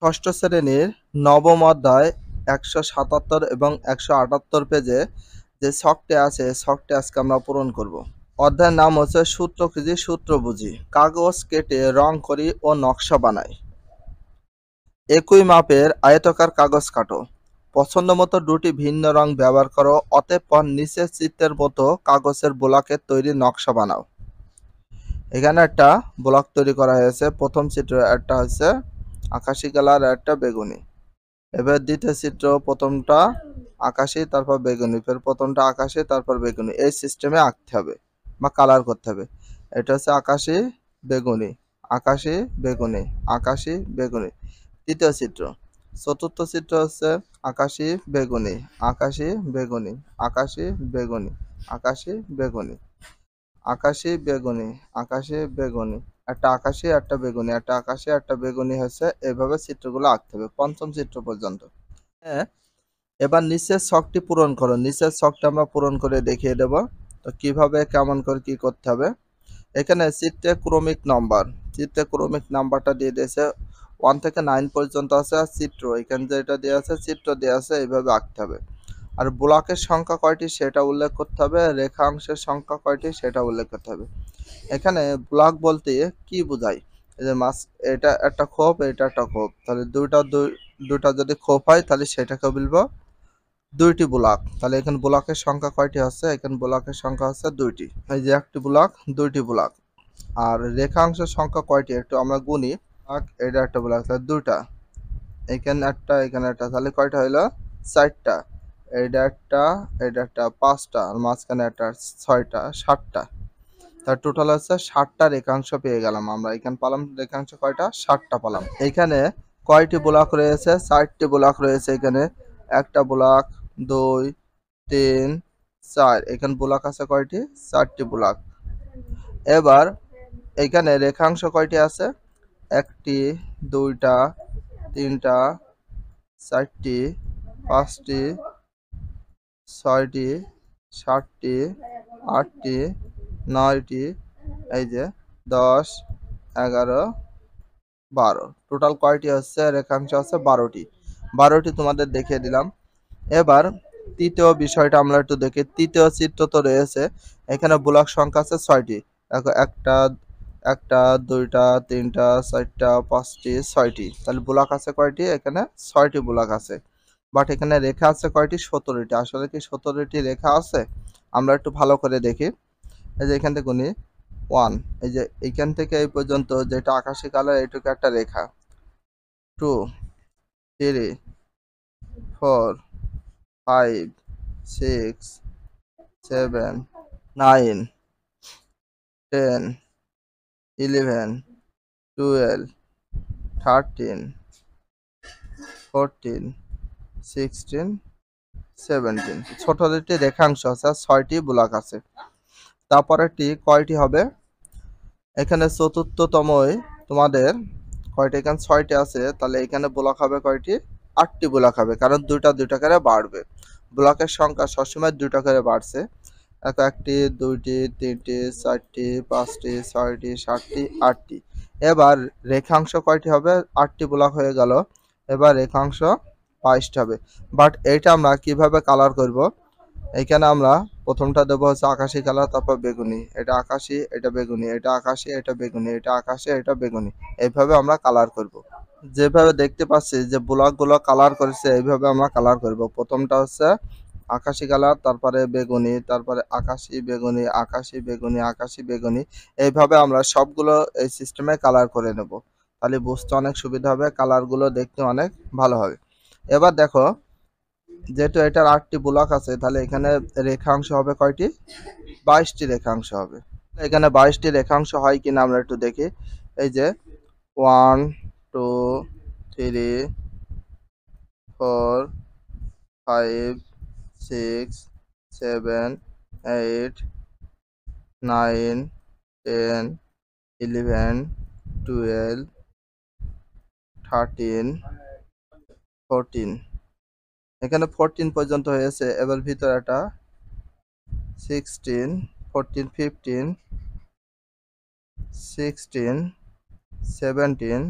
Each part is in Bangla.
ষষ্ঠ শ্রেণীর নবম অধ্যায় ১৭৭ এবং ১৭৮ পেজে যে ছকটি আছে ছকটি আজকে আমরা পূরণ করব। অধ্যায়ের নাম হচ্ছে সূত্র খুঁজি সূত্র বুঝি। কাগজ কেটে রং করি ও নকশা বানাই। একই মাপের আয়তাকার কাগজ কাটো। পছন্দ মতো দুটি ভিন্ন রং ব্যবহার করো, অতঃপর নিচের চিত্রের মতো কাগজের ব্লকের তৈরি নকশা বানাও। এখানে একটা ব্লক তৈরি করা হয়েছে। প্রথম চিত্র একটা হচ্ছে আকাশি কালার, একটা বেগুনি। এবার দ্বিতীয় চিত্র, প্রথমটা আকাশি তারপর বেগুনি, ফের প্রথমটা আকাশি তারপর বেগুনি, এই সিস্টেমে আঁকতে হবে বা কালার করতে হবে। এটা হচ্ছে আকাশি বেগুনি, আকাশি বেগুনি, আকাশি বেগুনি। তৃতীয় চিত্র। চতুর্থ চিত্র হচ্ছে আকাশি বেগুনি, আকাশি বেগুনি, আকাশি বেগুনি, আকাশি বেগুনি, আকাশি বেগুনি, আকাশি বেগুনি, একটা আকাশি একটা বেগুনি, একটা আকাশি একটা বেগুনি হচ্ছে। এইভাবে চিত্রগুলো আঁকতে হবে পঞ্চম চিত্র পর্যন্ত। হ্যাঁ, এবার নিচের ছকটি পূরণ করো। নিচের ছকটা আমরা পূরণ করে দেখিয়ে দেব। তো কিভাবে কেমন করে কি করতে হবে। এখানে চিত্রে ক্রমিক নাম্বারটা দিয়ে দিয়েছে 1 থেকে 9 পর্যন্ত আছে। আর চিত্র এখানে যেটা দেওয়া আছে চিত্র দেওয়া আছে, এইভাবে আঁকতে হবে। আর ব্লকের সংখ্যা কয়টি সেটা উল্লেখ করতে হবে, রেখাংশের সংখ্যা কয়টি সেটা উল্লেখ করতে হবে। এখানে ব্লক বলতে কি বোঝায়, এই যে মাছ, এটা একটা খোপ, এটা একটা খোপ, তাহলে দুইটা যদি খোপ হয় তাহলে সেটাকে বলবো দুইটি ব্লক। তাহলে এখানে ব্লকের সংখ্যা কয়টি আছে, এখানে ব্লকের সংখ্যা হচ্ছে দুইটি। এই যে একটি ব্লক, দুইটি ব্লক। আর রেখাংশের সংখ্যা কয়টি একটু আমরা গুনি। এটা একটা ব্লক, তাহলে দুইটা, এখানে একটা এখানে একটা, তাহলে কয়টা হইলো চারটা। এটা একটা, এটা একটা, পাঁচটা, আর মাঝখানে একটা, ছয়টা, সাতটা। তার টোটাল হচ্ছে 60টা রেখাংশ পেয়ে গেলাম আমরা। এখানে পেলাম রেখাংশ কয়টা, 60টা পেলাম। এখানে কয়টি ব্লক রয়েছে, 4টি ব্লক রয়েছে। এখানে একটা ব্লক, 2, 3, 4, এখানে ব্লক আছে কয়টি, 4টি ব্লক। এবার এখানে রেখাংশ কয়টি আছে, 1টি, 2টা, 3টা, 4টি, 5টি, 6টি, 7টি, 8টি, 9টি, এই যে 10, 11, 12, টোটাল কয়টি হচ্ছে রেখাংশ আছে 12টি। 12টি তোমাদের দেখিয়ে দিলাম। এবার তৃতীয় বিষয়টা আমরা একটু দেখি। তৃতীয় চিত্র তো রয়েছে, এখানে ব্লক সংখ্যা আছে 6টি। দেখো একটা, একটা, দুইটা, তিনটা, চারটা, 5টি, 6টি, তাহলে ব্লক আছে কয়টি, এখানে 6টি ব্লক আছে। বাট এখানে রেখা আছে কয়টি, 17টি। আসলে কি 17টি রেখা আছে, আমরা একটু ভালো করে দেখি। এই যে এখান থেকে গুনি 1, এই যে এইখান থেকে এই পর্যন্ত যেটা আকাশি কালার, এইটুকু একটা রেখা। 2, 3, 4, 5, 6, 7, 9, 10, 11, 12, 13, 14, 16, 17, ছোটটি রেখাংশ আছে, 6টি ব্লক আছে। তারপরেরটি কয়টি হবে, এখানে চতুর্থতমই তোমাদের কয়টি, এখানে 6টি আছে, তাহলে এখানে ব্লক হবে কয়টি, 8টি ব্লক হবে, কারণ দুইটা দুইটা করে বাড়বে। ব্লকের সংখ্যা সবসময় দুইটা করে বাড়ছে। একটি, দুইটি, তিনটি, 4টি, 5টি, 6টি, 7টি, 8টি। এবার রেখাংশ কয়টি হবে, 8টি ব্লক হয়ে গেল। এবার রেখাংশ 22টি হবে। বাট এইটা আমরা কিভাবে কালার করব, এইখানে আমরা প্রথমটা দেবো হচ্ছে আকাশি কালার, তারপর বেগুনি, এটা আকাশি এটা বেগুনি, এটা আকাশি এটা বেগুনি, এটা আকাশি এটা বেগুনি, এইভাবে আমরা কালার করব। যেভাবে দেখতে পাচ্ছি যে ব্লকগুলো কালার করেছে, এইভাবে আমরা কালার করব। প্রথমটা হচ্ছে আকাশি কালার, তারপরে বেগুনি, তারপরে আকাশি বেগুনি, আকাশি বেগুনি, আকাশি বেগুনি, এইভাবে আমরা সবগুলো এই সিস্টেমে কালার করে নেব। তাহলে বুঝতে অনেক সুবিধা হবে, কালারগুলো দেখতে অনেক ভালো হবে। এবার দেখো, যেহেতু এটার 8টি ব্লক আছে, তাহলে এখানে রেখাংশ হবে কয়টি, 22টি রেখাংশ হবে। এখানে 22টি রেখাংশ হয় কিনা আমরা একটু দেখি। এই যে 1, 2, 3, 4, 5, 6, 7, 8, 9, 10, 11, 12, 13, 14, এখানে 14 পর্যন্ত হয়েছে। এবার ভিতরে একটা 16, 14, 15, 16, 17,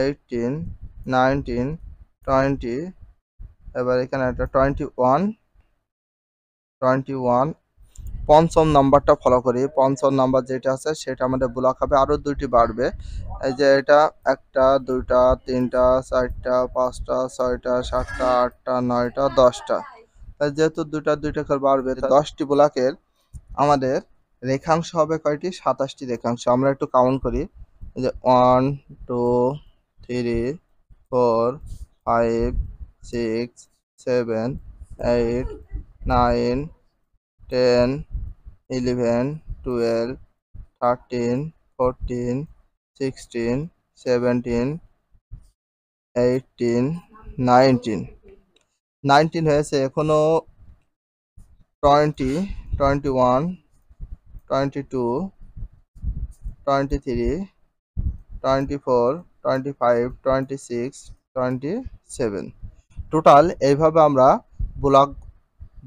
18, 19 20, এবার এখানে একটা 21 পঞ্চম নাম্বারটা ফলো করি। পঞ্চম নাম্বার যেটা আছে সেটা আমাদের ব্লক হবে, আরো দুইটি বাড়বে। এই যে এটা একটা, দুইটা, তিনটা, চারটা, পাঁচটা, ছয়টা, সাতটা, আটটা, নয়টা, 10টা। যেহেতু দুইটা দুইটা করে বাড়বে, 10টি ব্লকের আমাদের রেখাংশ হবে কয়টি? 27টি রেখাংশ। আমরা একটু কাউন্ট করি। এই যে 1 2 3 4 5 6 7 8 9 10 11 12 13 14 16 17 18 19 হয়েছে। এখনো 20 21 22 23 24 25 26 27। টোটাল এইভাবে আমরা ব্লক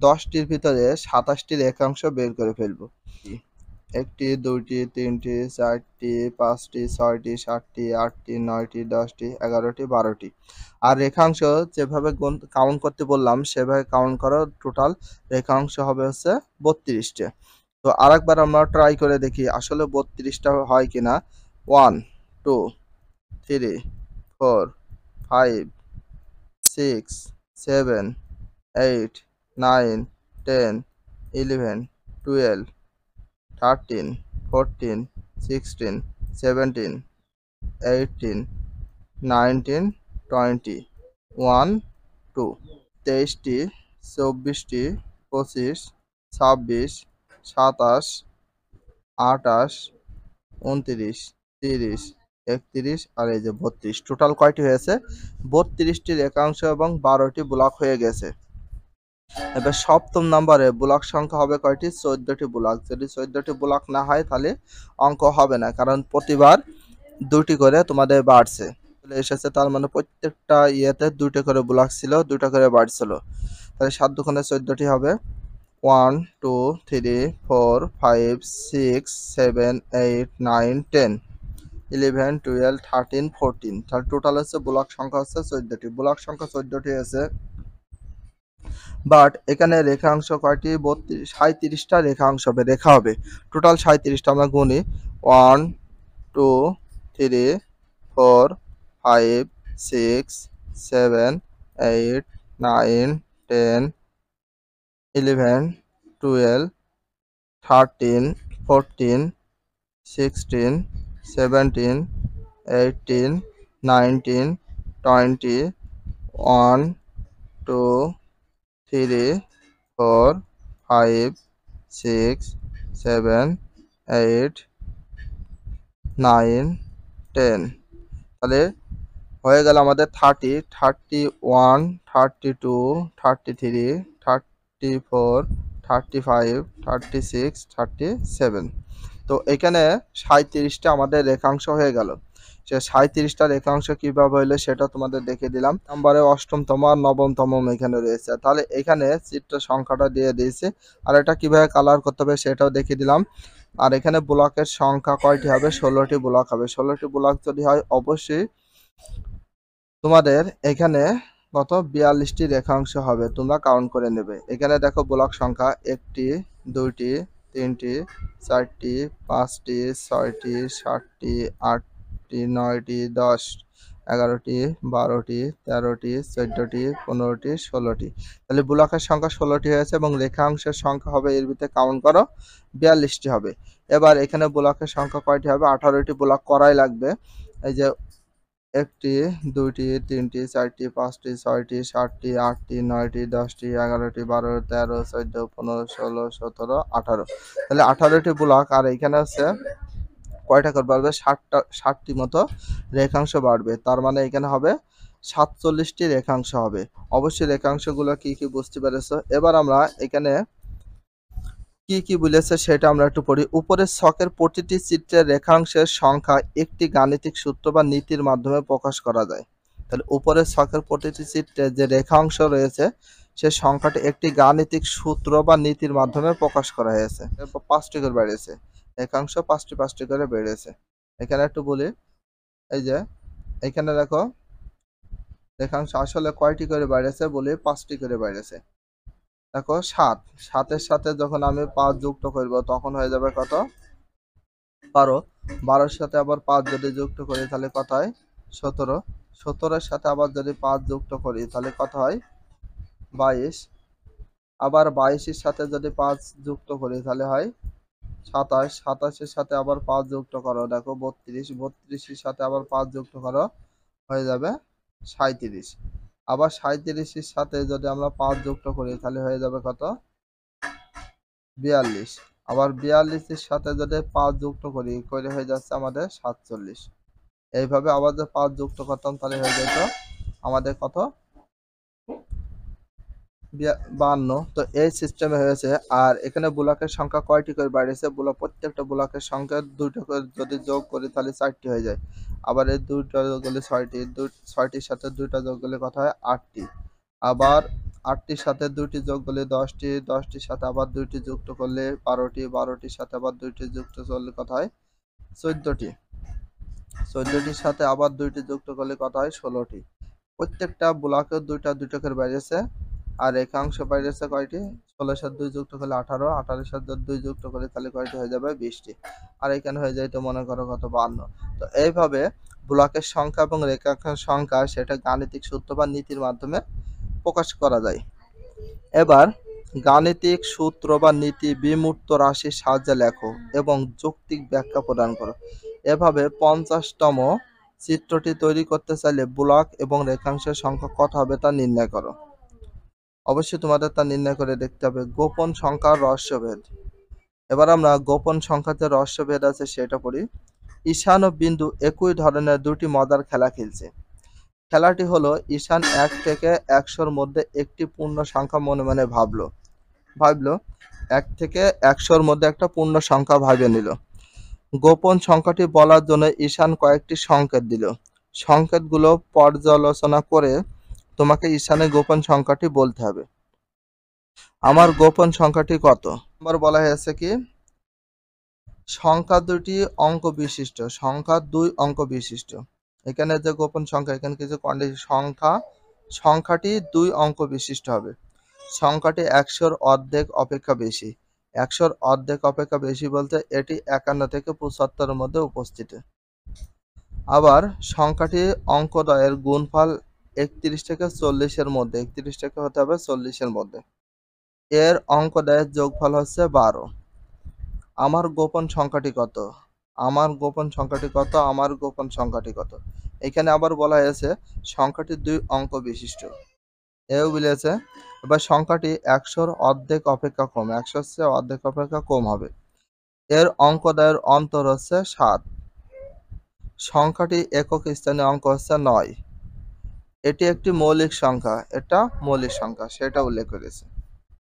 10টির ভিতরে 27টি রেখাংশ বের করে ফেলব। একটি, দুইটি, তিনটি, চারটি, পাঁচটি, ছয়টি, সাতটি, আটটি, নয়টি, 10টি, 11টি, 12টি। আর রেখাংশ যেভাবে কাউন্ট করতে বললাম সেভাবে কাউন্ট করো। টোটাল রেখাংশ হবে হচ্ছে 32টা। তো আরেকবার আমরা ট্রাই করে দেখি আসলে 32টা হয় কিনা। 1 2 3 4 5 6 7 8 9 10 11 12 13 14 16 17 18 19 20 1 2। 23টি, 24টি, 25 26 27 28 29 30 31 আর এই যে 32। টোটাল কয়টি হয়েছে? 32টি রেখাংশ এবং 12টি ব্লক হয়ে গেছে। এবার সপ্তম নম্বরে ব্লক সংখ্যা হবে কয়টি? 14টি ব্লক। যদি 14টি ব্লক না হয় তাহলে অঙ্ক হবে না, কারণ প্রতিবার দুটি করে তোমাদের বাড়ছে চলে এসেছে, তার মানে প্রত্যেকটা ইয়েতে দুটো করে ব্লক ছিল, দুটো করে বাড়ছিল। তাহলে 7 দুগুণে 14টি হবে। 1 2 3 4 5 6 7 8 9 10 11 12 13 14। তাহলে টোটাল হচ্ছে ব্লক সংখ্যা হচ্ছে 14টি। ব্লক সংখ্যা 14টি আছে, বাট এখানে রেখাংশ কয়টি? 37টা রেখাংশ হবে, রেখা হবে। টোটাল 37টা। আমরা গুনি 1 2 3 4 5 6 7 8 9 10 11 12 13 14 16 17 18 19 20 1 2 3 4 5 6 7 8 9 10। তাহলে হয়ে গেল আমাদের 30 31 32 33 34 35 36 37। তো এখানে 37টা আমাদের রেখাংশ হয়ে গেল। সে 37টা রেখাংশ কিভাবে হইলো সেটা তোমাদের দেখিয়ে দিলাম। নম্বরে 8তম আর 9তম এখানে রয়েছে। তাহলে এখানে চিত্র সংখ্যাটা দিয়ে দিয়েছি, আর এটা কিভাবে কালার করতে হবে সেটাও দেখিয়ে দিলাম। আর এখানে ব্লকের সংখ্যা কয়টি হবে? 16টি ব্লক হবে। 16টি ব্লক যদি হয় অবশ্যই তোমাদের এখানে কত? 42টি রেখাংশ হবে। তোমরা কাউন্ট করে নেবে। এখানে দেখো ব্লক সংখ্যা 1টি 2টি 3টি 4টি 5টি 6টি 7টি 8টি 9টি 10 11টি 12টি 13টি 14টি 15টি 16টি। তাহলে ব্লকের সংখ্যা 16টি হয়েছে এবং রেখাংশের সংখ্যা হবে, এর ভিতরে কাউন্ট করো, 42টি হবে। এবার এখানে ব্লকের সংখ্যা কয়টি হবে? 18টি ব্লক করাই লাগবে। এই যে 1টি 2টি 3টি 4টি 5টি 6টি 7টি 8টি 9টি 10টি 11টি 12 13 14 15 16 17 18। তাহলে 18টি ব্লক। আর এখানে হচ্ছে কয়টা করে বাড়বে? 60টি মতো রেখাংশ বাড়বে। তার মানে এখানে হবে 47টি রেখাংশ হবে। অবশ্যই রেখাংশগুলো কি কি বুঝতে পেরেছো। এবার আমরা এখানে কি কি বলেছে সেটা আমরা একটু পড়ি। উপরের ছকের প্রতিটি চিত্রের রেখাংশের সংখ্যা একটি গাণিতিক সূত্র বা নীতির মাধ্যমে প্রকাশ করা যায়। তাহলে উপরের ছকের প্রতিটি চিত্রে যে রেখাংশ রয়েছে সে সংখ্যাটি একটি গাণিতিক সূত্র বা নীতির মাধ্যমে প্রকাশ করা হয়েছে। 5টি করে বেড়েছে রেখাংশ, 5টি 5টি করে বেড়েছে। এখানে একটু বলি, এই যে এখানে দেখো রেখাংশ আসলে কয়টি করে বাইরেছে বলি 5টি করে বাইরেছে। দেখো 7, 7-এর সাথে যখন আমি 5 যুক্ত করব তখন হয়ে যাবে কত? 12, 12-এর সাথে আবার 5 যদি যুক্ত করি তাহলে কত হয়? 17, 17-এর সাথে আবার যদি 5 যুক্ত করি তাহলে কত হয়? 22, আবার 22-এর সাথে যদি 5 যুক্ত করি তাহলে হয় 27, 27-এর সাথে আবার 5 যুক্ত করো, দেখো 32, 32-এর সাথে আবার 5 যুক্ত করো হয়ে যাবে 37, আবার 37-এর সাথে যদি আমরা 5 যুক্ত করি তাহলে হয়ে যাবে কত? 42, আবার 42-এর সাথে যদি 5 যুক্ত করি করে হয়ে যাচ্ছে আমাদের 47। এইভাবে আবার যদি 5 যুক্ত করতাম তাহলে হয়ে যেত আমাদের কত? 52। তো এই সিস্টেমে হয়েছে। আর এখানে ব্লকের সংখ্যা কয়টি করে বাড়িয়েছে? প্রত্যেকটা ব্লকের সংখ্যা 2টা করে যদি যোগ করি তাহলে 4টি হয়ে যায়। আবার এই 2টা যোগ করলে 6টি, 6টির সাথে 2টা যোগ করলে কত হয়? 8টি। আবার 8টির সাথে 2টি যোগ করলে 10টি, 10টির সাথে আবার 2টি যুক্ত করলে 12টি, 12টির সাথে আবার 2টি যুক্ত করলে কত হয়? 14টি, 14টির সাথে আবার 2টি যুক্ত করলে কত হয়? 16টি। প্রত্যেকটা ব্লকে 2টা করে বেরিয়েছে। আর রেখাংশ বেরিয়েছে কয়টি? 16-এর সাথে 2 যুক্ত করলে 18, 18-এর সাথে 2 যুক্ত করে তাহলে কয়টি হয়ে যাবে? 20টি। আর এখানে হয়ে যায় তো মনে করো কত? 52। তো এইভাবে ব্লকের সংখ্যা এবং রেখাংশের সংখ্যা সেটা গাণিতিক সূত্র বা নীতির মাধ্যমে প্রকাশ করা যায়। এবার গাণিতিক সূত্র বা নীতি বিমূর্ত রাশির সাহায্যে লেখো এবং যৌক্তিক ব্যাখ্যা প্রদান করো। এভাবে 50তম চিত্রটি তৈরি করতে চাইলে ব্লক এবং রেখাংশের সংখ্যা কত হবে তা নির্ণয় করো। অবশ্যই তোমাদের তা নির্ণয় করে দেখতে হবে। গোপন সংখ্যার রহস্যভেদ। এবার আমরা গোপন সংখ্যাতে রহস্যভেদ আছে সেটা পড়ি। ঈশান ও বিন্দু একই ধরনের দুটি মজার খেলা খেলছে। খেলাটি হলো ঈশান 1 থেকে 100-র মধ্যে একটি পূর্ণ সংখ্যা মনে মনে ভাবলো 1 থেকে 100-র মধ্যে একটা পূর্ণ সংখ্যা ভাবে নিল। গোপন সংখ্যাটি বলার জন্য ঈশান কয়েকটি সংকেত দিল। সংকেতগুলো পর্যালোচনা করে তোমাকে ঈশানের গোপন সংখ্যাটি বলতে হবে। আমার গোপন সংখ্যাটি কত? আমার বলা হয়েছে কি সংখ্যা দুটি অঙ্ক বিশিষ্ট, সংখ্যা 2 অঙ্ক বিশিষ্ট। এখানে যে গোপন সংখ্যা এখানে কিছু কন্ডিশন, সংখ্যাটি 2 অঙ্ক বিশিষ্ট হবে। সংখ্যাটি 100-র অর্ধেক অপেক্ষা বেশি। 100-র অর্ধেক অপেক্ষা বেশি বলতে এটি 51 থেকে 75-এর মধ্যে উপস্থিত। আবার সংখ্যাটি অঙ্কদ্বয়ের গুণফল 31 থেকে 40-এর মধ্যে, 31 থেকে হতে হবে 40-এর মধ্যে। এর অঙ্কদ্বয়ের যোগফল হচ্ছে 12। আমার গোপন সংখ্যাটি কত? আমার গোপন সংখ্যাটি কত? আমার গোপন সংখ্যাটি কত? এখানে আবার বলা হয়েছে সংখ্যাটি 2 অঙ্ক বিশিষ্ট। এও বলেছে এবার সংখ্যাটি 100-র অর্ধেক অপেক্ষা কম, 100-র চেয়ে অর্ধেক অপেক্ষা কম হবে। এর অঙ্কদ্বয়ের অন্তর হচ্ছে 7। সংখ্যাটি একক স্থানীয় অঙ্ক হচ্ছে 9। এটি একটি মৌলিক সংখ্যা, এটা মৌলিক সংখ্যা সেটা উল্লেখ করেছে।